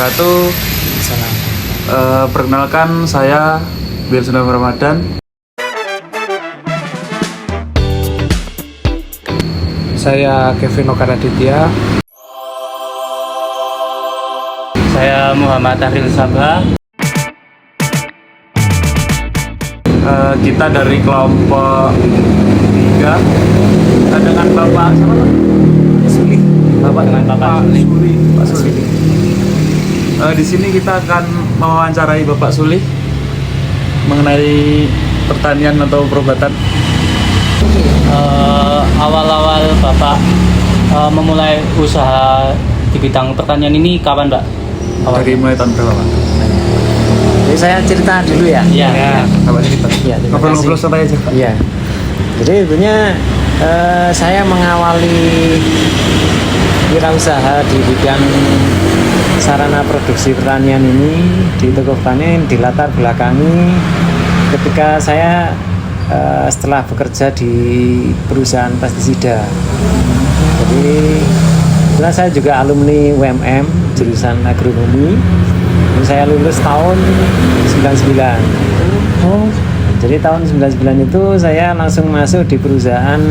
wabarakatuh. Salam. Perkenalkan saya Wilson Ramadan. Saya Kevin Okaraditya. Saya Muhammad Tahril Sabha. Kita dari kelompok 3 dengan Bapak siapa Pak? Suli. Bapak Dengan Bapak Suli. Pak Suli. Di sini kita akan mewawancarai Bapak Suli mengenai pertanian atau perobatan. Awal-awal Bapak memulai usaha di bidang pertanian ini kapan, Pak? Dari mulai tahun berapa Pak? Jadi saya cerita dulu ya. Iya. Bapak cerita. Iya, terima Ngobrol-ngobrol kasih. santai aja Pak. Iya. Jadi tentunya saya mengawali wirausaha di bidang sarana produksi pertanian ini di toko pertanian di latar belakangi ketika saya setelah bekerja di perusahaan pestisida. Jadi kebetulan saya juga alumni UMM jurusan agronomi. Dan saya lulus tahun 99. Jadi tahun 99 itu saya langsung masuk di perusahaan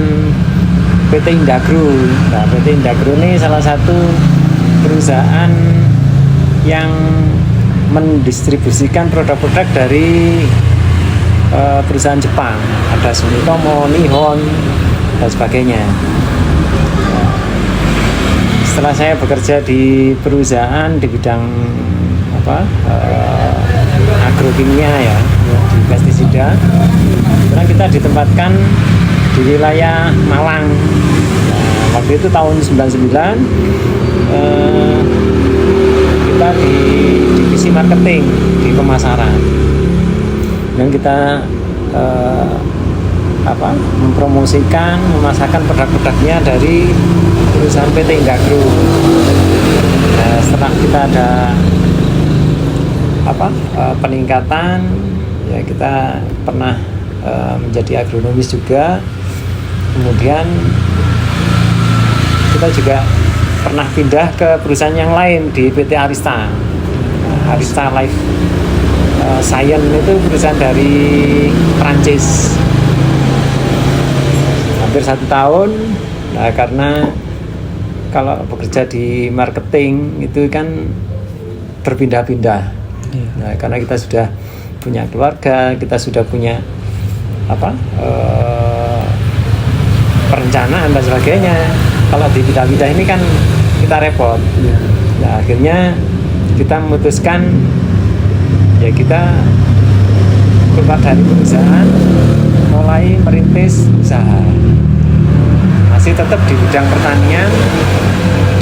PT Indagro. Nah, PT Indagro ini salah satu perusahaan yang mendistribusikan produk-produk dari perusahaan Jepang. Ada Sumitomo, Nihon, dan sebagainya. Setelah saya bekerja di perusahaan di bidang agrokimia ya, di pestisida, kemudian kita ditempatkan di wilayah Malang. Waktu itu tahun 99 kita di divisi marketing di pemasaran dan kita mempromosikan, memasarkan produk-produknya dari perusahaan PT Indagro. Setelah kita ada peningkatan, ya kita pernah menjadi agronomis juga. Kemudian kita juga pernah pindah ke perusahaan yang lain di PT Arista. Arista Life Science itu perusahaan dari Prancis. Hampir 1 tahun. Nah, karena kalau bekerja di marketing itu kan berpindah-pindah. Nah, karena kita sudah punya keluarga, kita sudah punya perencanaan dan sebagainya. Kalau dipindah-pindah ini kan kita repot. Nah, akhirnya kita memutuskan ya kita keluar dari perusahaan, mulai merintis usaha. Masih tetap di bidang pertanian,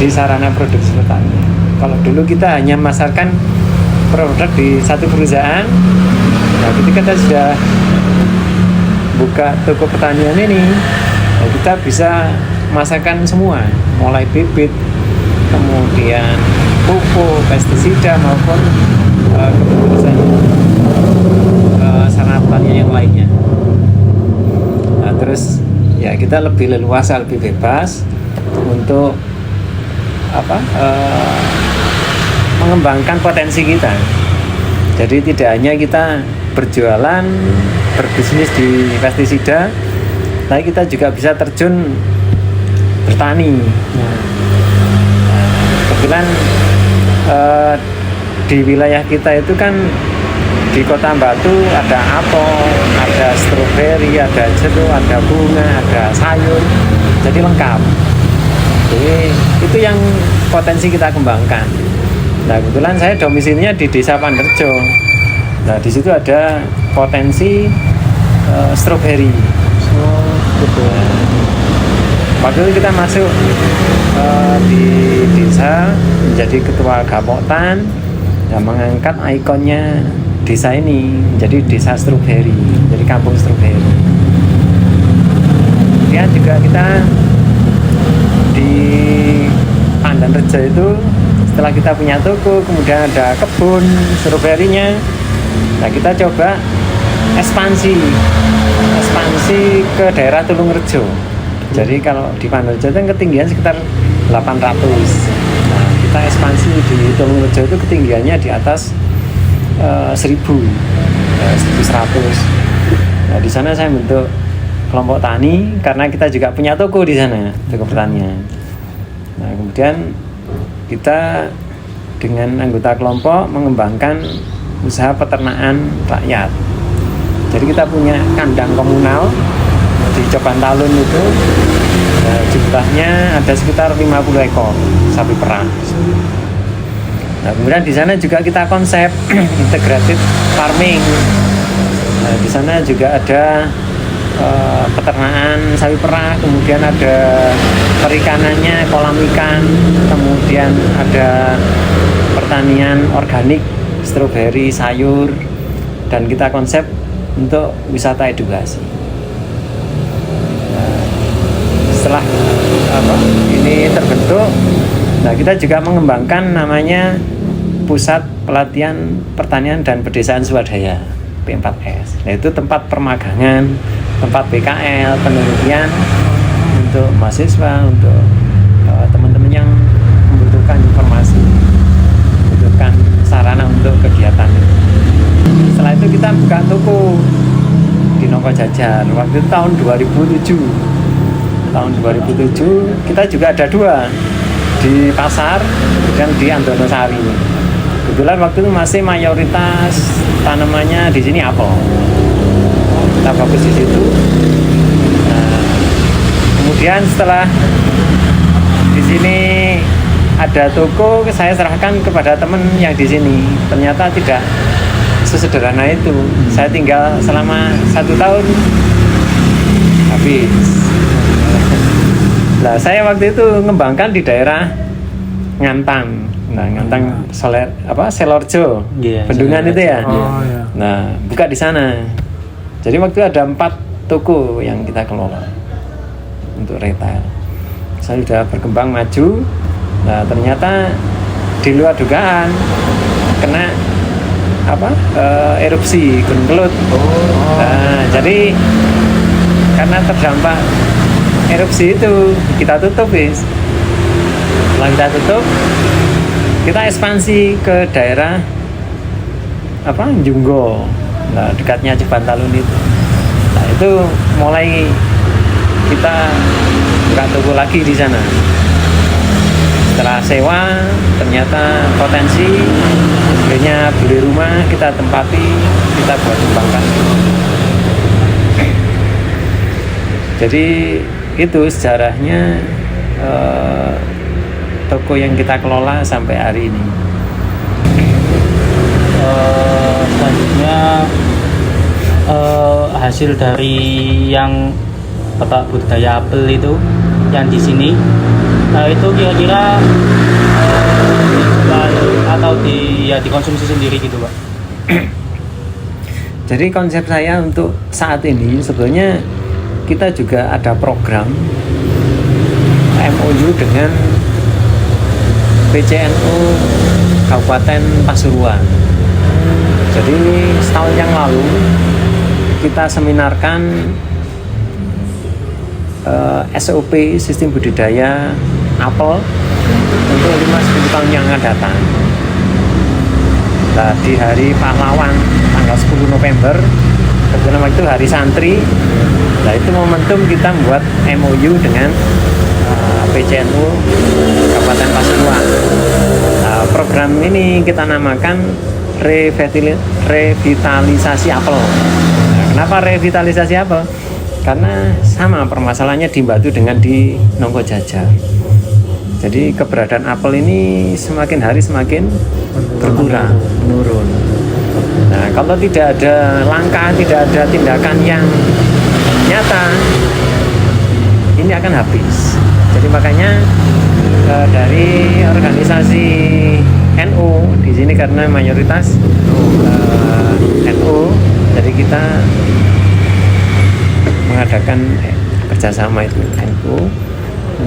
di sarana produksi pertanian. Kalau dulu kita hanya memasarkan produk di satu perusahaan, nah ketika kita sudah buka toko pertanian ini, nah kita bisa memasarkan semua, mulai bibit, kemudian pupuk, pestisida maupun kebutuhan sarana pertanian yang lainnya. Nah terus ya kita lebih leluasa, lebih bebas untuk mengembangkan potensi kita. Jadi tidak hanya kita berjualan, berbisnis di pestisida, tapi kita juga bisa terjun bertani. Nah, kebetulan di wilayah kita itu kan di Kota Batu ada apel, ada stroberi, ada jeruk, ada bunga, ada sayur, jadi lengkap. Jadi itu yang potensi kita kembangkan. Nah, kebetulan saya domisilinya di Desa Panderjo. Nah, di situ ada potensi stroberi. Waktu itu kita masuk di desa menjadi ketua Gapoktan, yang mengangkat ikonnya desa ini menjadi desa stroberi, jadi kampung stroberi. Kemudian juga kita di Pandanrejo itu setelah kita punya toko, kemudian ada kebun stroberinya. Nah, kita coba ekspansi ke daerah Tulungrejo. Jadi kalau di Pandanrejo itu ketinggian sekitar 800. Nah, kita ekspansi di Tulungarejo itu ketinggiannya di atas 1.000, 1.100. Nah, di sana saya bentuk kelompok tani karena kita juga punya toko di sana, toko pertanian. Nah, kemudian kita dengan anggota kelompok mengembangkan usaha peternakan rakyat. Jadi kita punya kandang komunal di Coban Talun itu, jumlahnya ada sekitar 50 ekor sapi perah. Nah, kemudian di sana juga kita konsep integrated farming. Nah, di sana juga ada peternakan sapi perah, kemudian ada perikanannya, kolam ikan, kemudian ada pertanian organik, stroberi, sayur, dan kita konsep untuk wisata edukasi. Nah, setelah ini terbentuk, nah kita juga mengembangkan namanya Pusat Pelatihan Pertanian dan Pedesaan Swadaya, P4S. Nah, itu tempat permagangan, tempat PKL, penelitian untuk mahasiswa, untuk teman-teman yang membutuhkan informasi, membutuhkan sarana untuk kegiatan. Setelah itu kita buka toko di Nongko Jajar. Waktu itu tahun 2007. Tahun 2007 kita juga ada 2 di pasar dan di Andonosari. Kebetulan waktu itu masih mayoritas tanamannya di sini apel. Kita fokus di situ. Nah, kemudian setelah di sini ada toko, saya serahkan kepada teman yang di sini. Ternyata tidak sesederhana itu. Saya tinggal selama 1 tahun habis. Nah, saya waktu itu mengembangkan di daerah Ngantang. Nah, Ngantang Selorjo, Bendungan itu ya. Oh, iya. Nah, buka di sana. Jadi waktu itu ada 4 toko yang kita kelola untuk retail. Saya sudah berkembang maju. Nah, ternyata di luar dugaan kena erupsi Gunung Kelut. Nah, jadi karena terdampak erupsi itu kita tutup, guys. Setelah kita tutup, kita ekspansi ke daerah Junggo. Nah, dekatnya Coban Talun itu. Nah, itu mulai kita buka toko lagi di sana. Setelah sewa, ternyata potensi, akhirnya beli rumah, kita tempati, kita buat kembangkan. Jadi itu sejarahnya toko yang kita kelola sampai hari ini. Selanjutnya hasil dari yang Bapak budidaya apel itu yang di sini, itu kira-kira dijual atau dikonsumsi sendiri gitu, Pak? Jadi konsep saya untuk saat ini sebetulnya kita juga ada program MOU dengan PCNU Kabupaten Pasuruan. Jadi setahun yang lalu kita seminarkan SOP sistem budidaya apel untuk 5-10 tahun yang akan datang. Nah, di hari pahlawan tanggal 10 November, kebetulan waktu itu hari santri. Nah, itu momentum kita membuat MOU dengan PCNU Kabupaten Pasuruan. Nah, program ini kita namakan revitalisasi apel. Nah, kenapa revitalisasi apel? Karena sama permasalahannya di Batu dengan di Nongko Jajar. Jadi keberadaan apel ini semakin hari semakin berkurang, menurun. Nah, kalau tidak ada langkah, tidak ada tindakan yang nyata, ini akan habis. Jadi makanya dari organisasi NU di sini karena mayoritas NU, jadi kita mengadakan kerjasama itu NU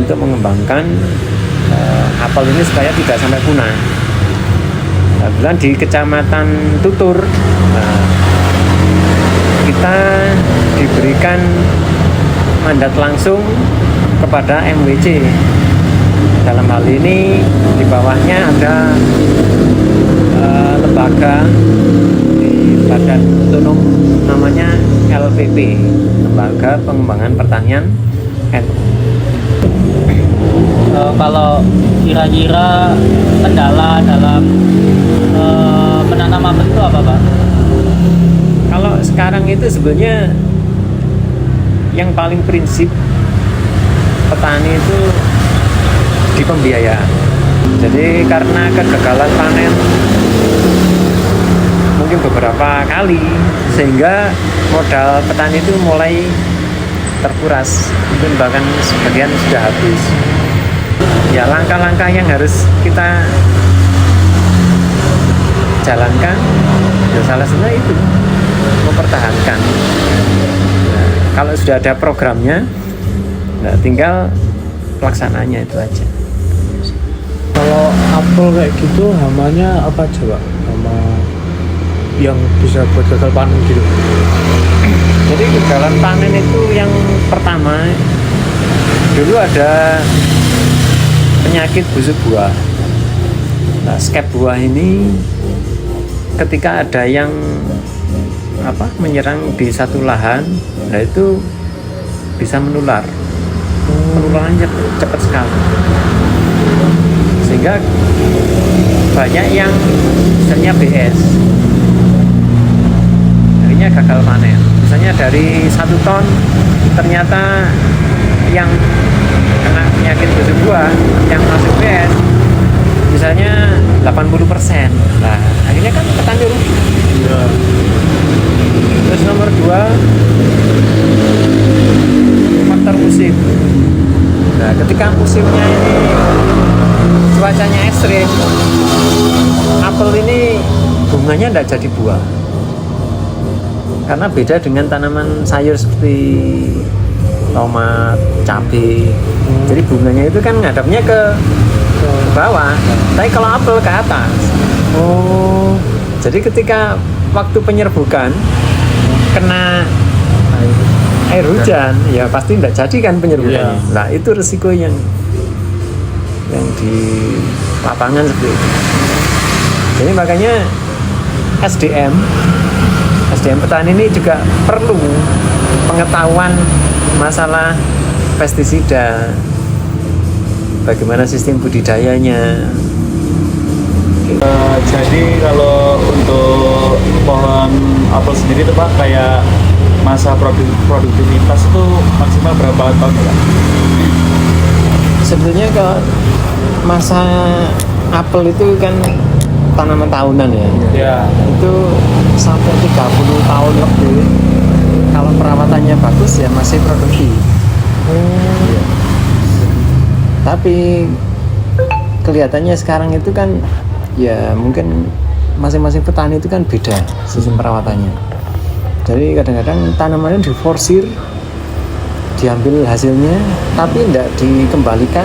untuk mengembangkan apel ini supaya tidak sampai punah. Kebetulan di Kecamatan Tutur, kita diberikan mandat langsung kepada MWC dalam hal ini di bawahnya ada lembaga di badan otonom namanya LPP, Lembaga Pengembangan Pertanian NU. Kalau kira-kira kendala dalam menanam apel itu apa, Pak? Kalau sekarang itu sebenarnya yang paling prinsip petani itu di pembiayaan. Jadi karena kegagalan panen mungkin beberapa kali, sehingga modal petani itu mulai terkuras, mungkin bahkan sebagian sudah habis. Ya, langkah-langkah yang harus kita jalankan, ya salah satunya itu mempertahankan. Nah, kalau sudah ada programnya, nah tinggal pelaksanaannya itu aja. Kalau apel kayak gitu hamanya apa aja Pak? Hama yang bisa buat gagal panen gitu. Jadi kegagalan panen itu yang pertama, dulu ada penyakit busuk buah. Nah, skep buah ini ketika ada yang menyerang di satu lahan, nah itu bisa menular. Penularannya cepat sekali. Sehingga banyak yang misalnya BS. Akhirnya gagal panen. Misalnya dari 1 ton ternyata yang kena penyakit busuk buah yang masuk BS misalnya 80%. Nah, akhirnya kan petani rugi. Iya. Terus nomor 2, faktor musim. Nah, ketika musimnya ini cuacanya ekstrim, apel ini bunganya tidak jadi buah. Karena beda dengan tanaman sayur seperti tomat, cabai. Jadi bunganya itu kan ngadapnya ke bawah, tapi kalau apel ke atas. Oh, Jadi ketika waktu penyerbukan kena air hujan, ya pasti tidak jadi kan penyerbukannya. Iya. Nah, itu resiko yang di lapangan seperti itu. Jadi makanya SDM petani ini juga perlu pengetahuan masalah pestisida, bagaimana sistem budidayanya. Jadi kalau untuk pohon apel sendiri tuh Pak, kayak masa produktivitas itu maksimal berapa tahun ya Pak? Sebenarnya kalau masa apel itu kan tanaman tahunan ya. ya. Itu sampai 30 tahun lebih. Kalau perawatannya bagus ya masih produktif. Iya. Tapi kelihatannya sekarang itu kan ya mungkin masing-masing petani itu kan beda sistem perawatannya. Jadi kadang-kadang tanamannya diforsir, diambil hasilnya, tapi tidak dikembalikan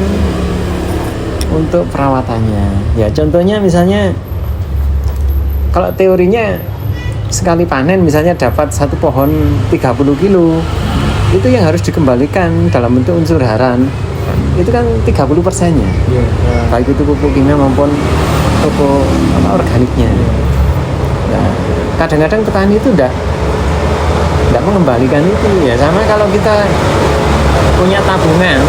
untuk perawatannya. Ya contohnya misalnya kalau teorinya sekali panen misalnya dapat satu pohon 30 kilo, itu yang harus dikembalikan dalam bentuk unsur haran itu kan 30%-nya. Baik itu pupuk kimia maupun pupuk organiknya. Nah, kadang-kadang petani itu tidak mengembalikan itu. Ya sama kalau kita punya tabungan,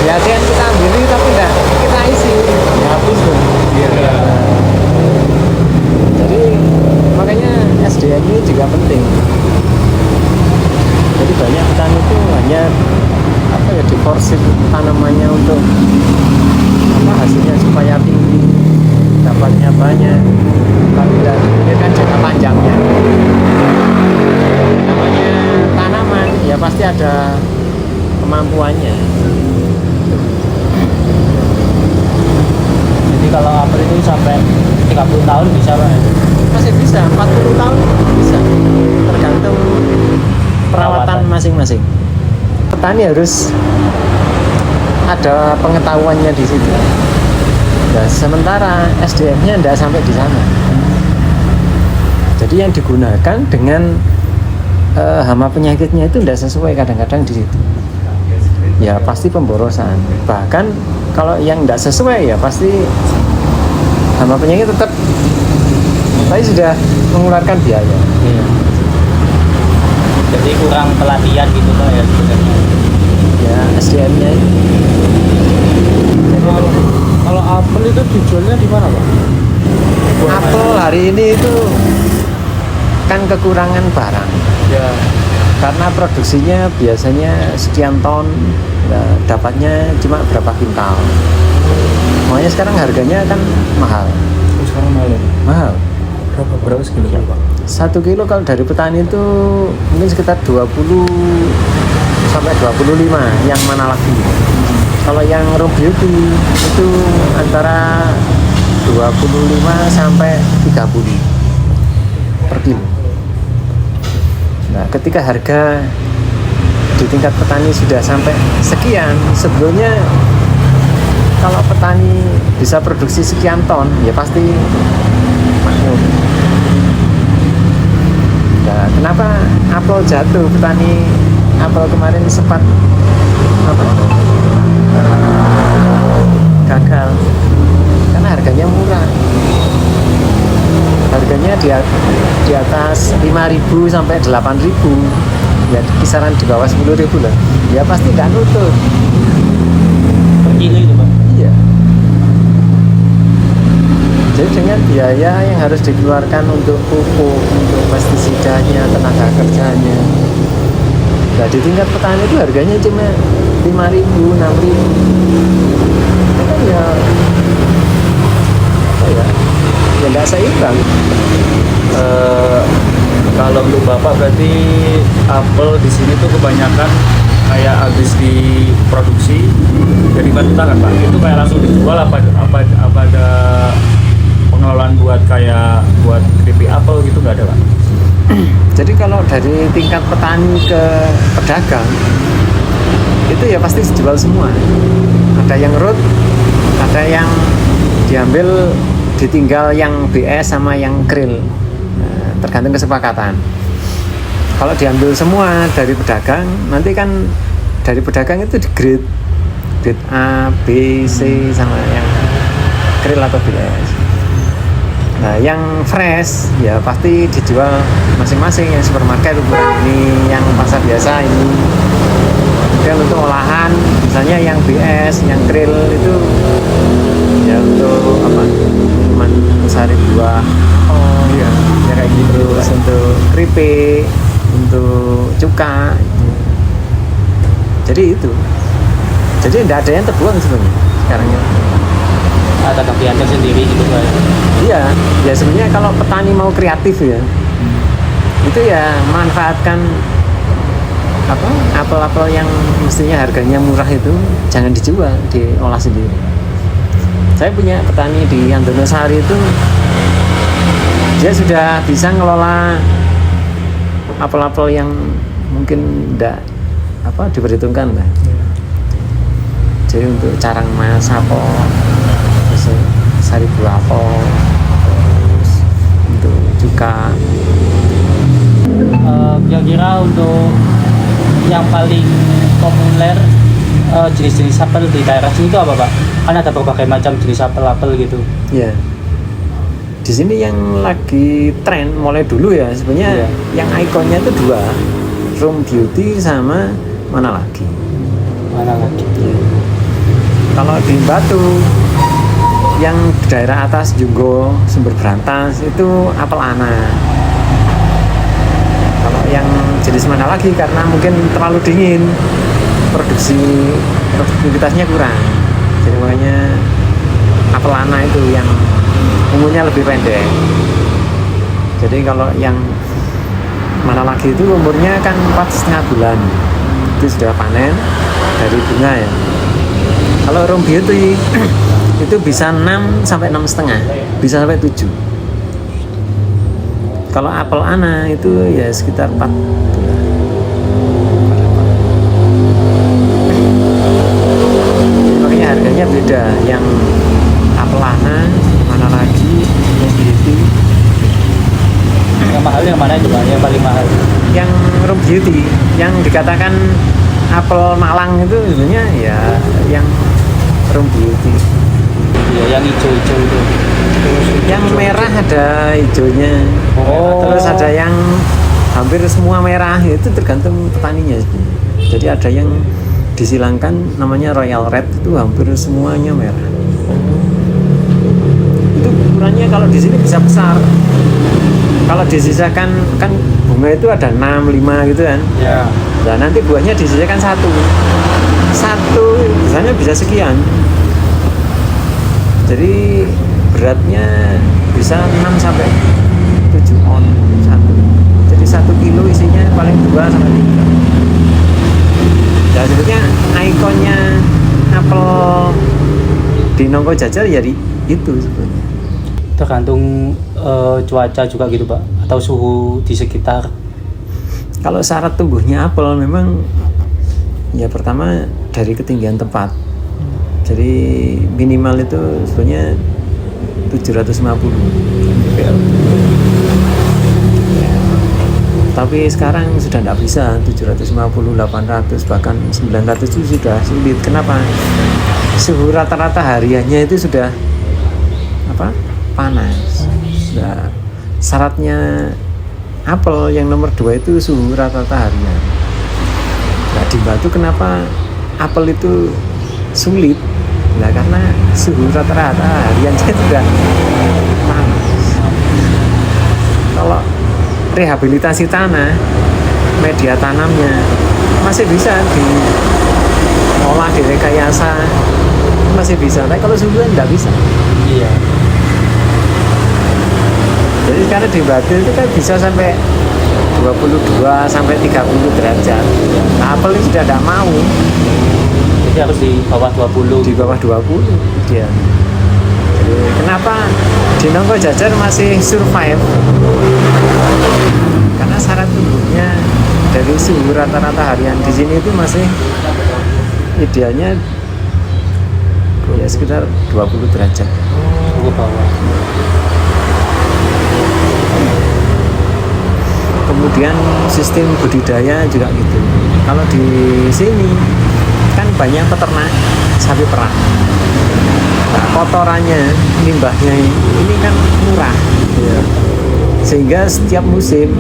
di ATM kita ambil tapi tidak kita isi, ya habis tuh. Jadi makanya SDM ini juga penting. Jadi banyak petani itu hanya diforsir tanamannya untuk hasilnya supaya tinggi, dapatnya banyak, tapi tidak dipikirkan jangka panjangnya. Namanya tanaman ya pasti ada kemampuannya. Jadi kalau apel itu sampai 30 tahun bisa Pak? Masih bisa, 40 tahun bisa, tergantung perawatan masing-masing. Petani harus ada pengetahuannya di situ. Nah, sementara SDM-nya tidak sampai di sana. Jadi yang digunakan dengan hama penyakitnya itu tidak sesuai kadang-kadang di situ. ya pasti pemborosan. Bahkan kalau yang tidak sesuai ya pasti hama penyakit tetap, tapi sudah mengeluarkan biaya. Iya. Jadi kurang pelatihan gitu Pak ya sebenarnya. Ya SDM-nya. Kalau apel itu dijualnya di mana Pak? Apel hari ini itu kan kekurangan barang. Ya. Karena produksinya biasanya sekian ton, ya, dapatnya cuma berapa kintal. Makanya sekarang harganya kan mahal. Sekarang malam. Mahal. Berapa sekilo Pak? 1 kilo kalau dari petani itu mungkin sekitar 20 sampai 25 yang mana lagi. Kalau yang raw beauty itu antara 25 sampai 30 per kilo. Nah, ketika harga di tingkat petani sudah sampai sekian, sebelumnya kalau petani bisa produksi sekian ton, ya pasti makmur. Nah, kenapa apel jatuh? Petani apel kemarin sempat gagal karena harganya murah. Harganya di atas 5.000 sampai 8.000, ya kisaran di bawah 10.000 lah. Ya pasti nggak nutup. Per kilo itu Pak. Iya. Jadi dengan biaya yang harus dikeluarkan untuk pupuk, untuk pestisidanya, tenaga kerjanya. Nah di tingkat petani itu harganya cuma 5.000, 6.000. Itu kan ya apa ya? Ya nggak seimbang. Kalau untuk Bapak berarti apel di sini tuh kebanyakan kayak habis diproduksi jadi batu tangan Pak. Itu kayak langsung dijual apa ada pengelolaan buat keripik apel gitu nggak ada Pak? Jadi kalau dari tingkat petani ke pedagang itu ya pasti dijual semua. Ada yang root, ada yang diambil ditinggal yang BS sama yang krill. Nah, tergantung kesepakatan. Kalau diambil semua dari pedagang, nanti kan dari pedagang itu di grade A, B, C sama yang krill atau BS. Nah, yang fresh ya pasti dijual masing-masing, yang supermarket ukuran ini, yang pasar biasa ini. Kemudian untuk olahan, misalnya yang BS, yang krill itu ya untuk apa? Minuman sari buah. Oh iya, ya kayak gitu. Terus untuk keripik, untuk cuka. Jadi itu. Jadi tidak ada yang terbuang sebenarnya sekarang ini. Ada kegiatan tersendiri gitu Pak. Iya, ya sebenarnya kalau petani mau kreatif ya, itu ya manfaatkan apa apel-apel yang mestinya harganya murah itu jangan dijual, diolah sendiri. Saya punya petani di Andonosari itu, dia sudah bisa ngelola apel-apel yang mungkin tidak diperhitungkan lah. Jadi untuk carang mas apel, terus sari buah apel, terus untuk cuka. Kira-kira untuk yang paling populer jenis-jenis apel di daerah sini itu apa Pak? Kan ada berbagai macam jenis apel-apel gitu. Ya. Di sini yang lagi tren mulai dulu ya sebenarnya, yang ikonnya itu 2, Room Beauty sama mana lagi. Mana lagi? Ya. Kalau di Batu yang di daerah atas Junggo, Sumber Berantas itu apel ana. Kalau yang jenis mana lagi karena mungkin terlalu dingin, produktivitasnya kurang. Jadi makanya apel ana itu yang umurnya lebih pendek. Jadi kalau yang mana lagi itu umurnya kan 4,5 bulan, itu sudah panen dari bunga ya. Kalau Room Beauty itu bisa 6 sampai 6,5, bisa sampai 7. Kalau apel ana itu ya sekitar 4 bulan. Makanya harganya beda. Yang apel ana mana lagi, yang beauty. Yang mahal yang mana juga? Yang paling mahal? Yang Room Beauty, yang dikatakan apel Malang itu sebenarnya ya yang room beauty. Iya, yang hijau-hijau itu. Yang merah ada hijaunya. Oh. Terus ada yang hampir semua merah, itu tergantung petaninya sebenarnya. Jadi ada yang disilangkan namanya Royal Red, itu hampir semuanya merah. Itu ukurannya kalau di sini bisa besar. Kalau disisakan kan bunga itu ada 6, 5 gitu kan. Ya. Nah nanti buahnya disisakan satu misalnya bisa sekian. Jadi beratnya bisa 6 sampai 7 on satu. Jadi 1 kilo isinya paling 2 sampai 3. Ya sebetulnya ikonnya apel di Nongko Jajar ya itu sebenarnya. Tergantung cuaca juga gitu Pak, atau suhu di sekitar. Kalau syarat tumbuhnya apel memang ya pertama dari ketinggian tempat. Jadi minimal itu sebenarnya 750 mPL. Ya. Tapi sekarang sudah tidak bisa 750, 800 bahkan 900 itu sudah sulit. Kenapa? Suhu rata-rata hariannya itu sudah panas. Nah, syaratnya apel yang nomor 2 itu suhu rata-rata harian. Nah, di Batu kenapa apel itu sulit? Nah, karena suhu rata-rata hariannya sudah panas. Kalau rehabilitasi tanah, media tanamnya masih bisa diolah, direkayasa, masih bisa. Tapi kalau suhunya tidak bisa. Iya. Jadi karena di Batu itu kan bisa sampai 22 sampai 30 derajat. Nah, apel ini sudah tidak mau. Jadi harus di bawah 20. Di bawah 20 dia. Jadi, kenapa di Nongko Jajar masih survive? Karena syarat tumbuhnya dari suhu rata-rata harian di sini itu masih idealnya ya sekitar 20 derajat. Ke bawah. Kemudian sistem budidaya juga gitu. Kalau di sini kan banyak peternak sapi perah. Nah, kotorannya, limbahnya ini kan murah. Ya. Sehingga setiap musim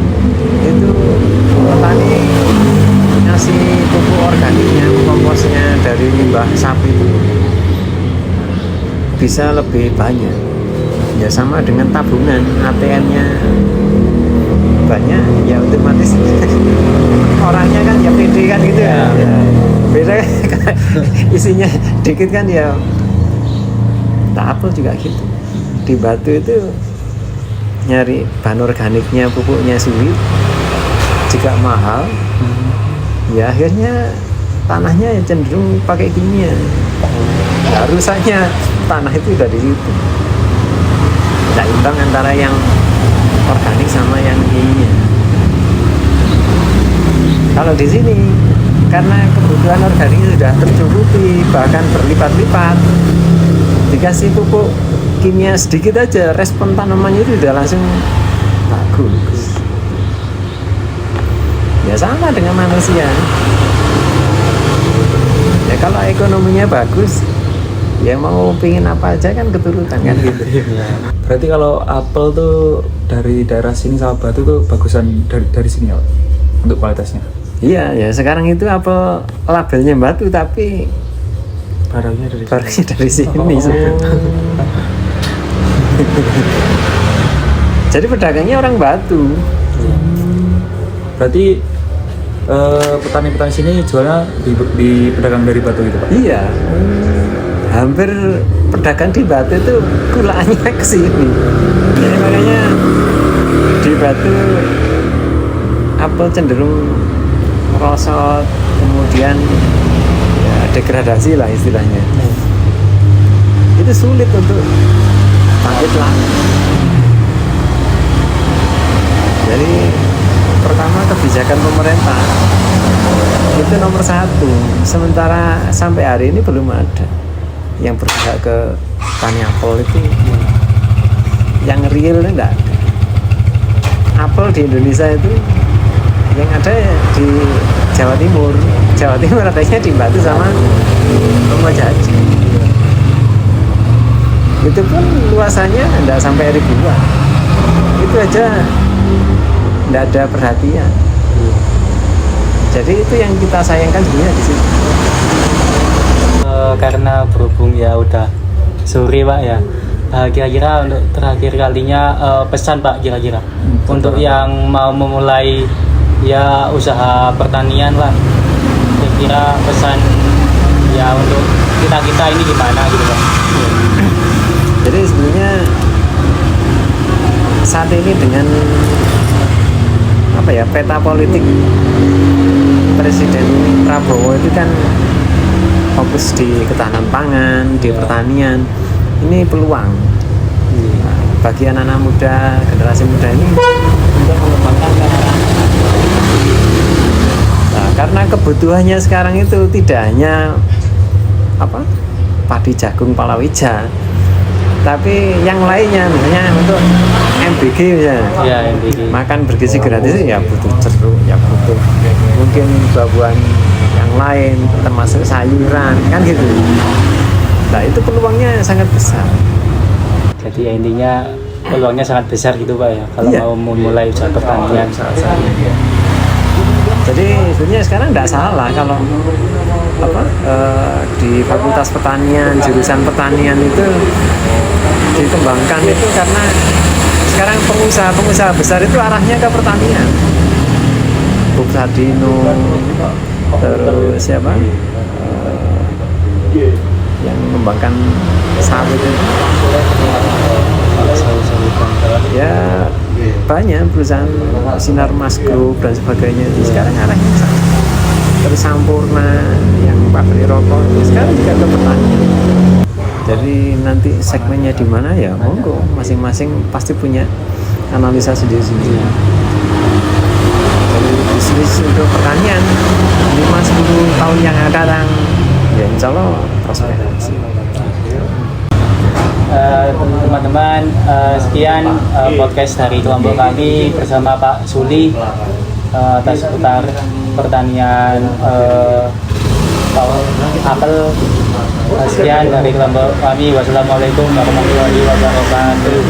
itu petani ngasih pupuk organiknya, komposnya dari limbah sapi itu bisa lebih banyak. Ya sama dengan tabungan ATM-nya banyak, ya otomatis orangnya kan ya pede kan gitu ya. Beda kan isinya dikit kan ya. Tak apel juga gitu. Di Batu itu nyari bahan organiknya, pupuknya sulit, juga mahal. Ya akhirnya tanahnya cenderung pakai kimia. Nah, rusaknya tanah itu dari situ. Tidak imbang antara yang organik sama yang kimia. Kalau di sini karena kebutuhan organik sudah tercukupi, bahkan berlipat-lipat, dikasih pupuk kimia sedikit aja, respon tanamannya itu sudah langsung bagus. Ya sama dengan manusia. Ya kalau ekonominya bagus, ya mau pingin apa aja kan keturutan kan gitu. Berarti kalau apel tuh dari daerah sini sama Batu tuh bagusan dari sini ya Pak? Untuk kualitasnya. Iya, ya sekarang itu apel labelnya Batu tapi Barangnya dari sini. Jadi pedagangnya orang Batu. Berarti petani-petani sini jualnya di pedagang dari Batu gitu Pak? Iya. Hampir pedagang di Batu itu gulaannya ke sini. Jadi makanya di Batu apel cenderung merosot, kemudian ya degradasi lah istilahnya. Itu sulit untuk bangkit lagi. Jadi pertama kebijakan pemerintah itu nomor 1. Sementara sampai hari ini belum ada yang berpihak ke tani apel itu. Yang real enggak ada. Apel di Indonesia itu yang ada di Jawa Timur. Jawa Timur adanya dibantu sama Romo Jaji. Itu pun luasannya enggak sampai ribuan. Itu aja enggak ada perhatian. Jadi itu yang kita sayangkan sebenarnya di situ. Karena berhubung ya udah sore Pak ya. Kira-kira untuk terakhir kalinya pesan Pak kira-kira untuk yang mau memulai ya usaha pertanian lah. Kira-kira pesan ya untuk kita ini gimana gitu Pak? Jadi sebenarnya saat ini dengan apa ya, peta politik Presiden Prabowo itu kan fokus di ketahanan pangan, di pertanian. Ini peluang bagi anak-anak muda, generasi muda ini untuk mengembangkan ketahanan. Nah, karena kebutuhannya sekarang itu tidak hanya apa, padi, jagung, palawija, tapi yang lainnya misalnya untuk MBG misalnya. Ya MBG. Makan bergizi gratis ya butuh jeruk, ya butuh mungkin buah-buahan yang lain, termasuk sayuran, kan gitu. Nah itu peluangnya sangat besar. Jadi ya intinya peluangnya sangat besar gitu Pak ya kalau Iya. mau memulai usaha pertanian. Jadi sebenarnya sekarang tidak salah kalau apa, di Fakultas Pertanian, jurusan pertanian itu dikembangkan itu karena sekarang pengusaha besar itu arahnya ke pertanian. Buk Sadino, terus siapa? Yang mengembangkan sawit itu. Ya banyak perusahaan Sinar Mas Group dan sebagainya itu sekarang arahnya ke sana. Terus Sampurna yang pabrik rokok itu sekarang juga ke pertanian. Jadi nanti segmennya di mana ya monggo, masing-masing pasti punya analisa sendiri-sendiri. Jadi bisnis untuk pertanian 5-10 tahun yang akan datang ya insya Allah prosperasi. Teman-teman, sekian podcast dari kelompok kami bersama Pak Suli atas seputar pertanian apel. Sekian dari kelompok kami. Wassalamualaikum warahmatullahi wabarakatuh.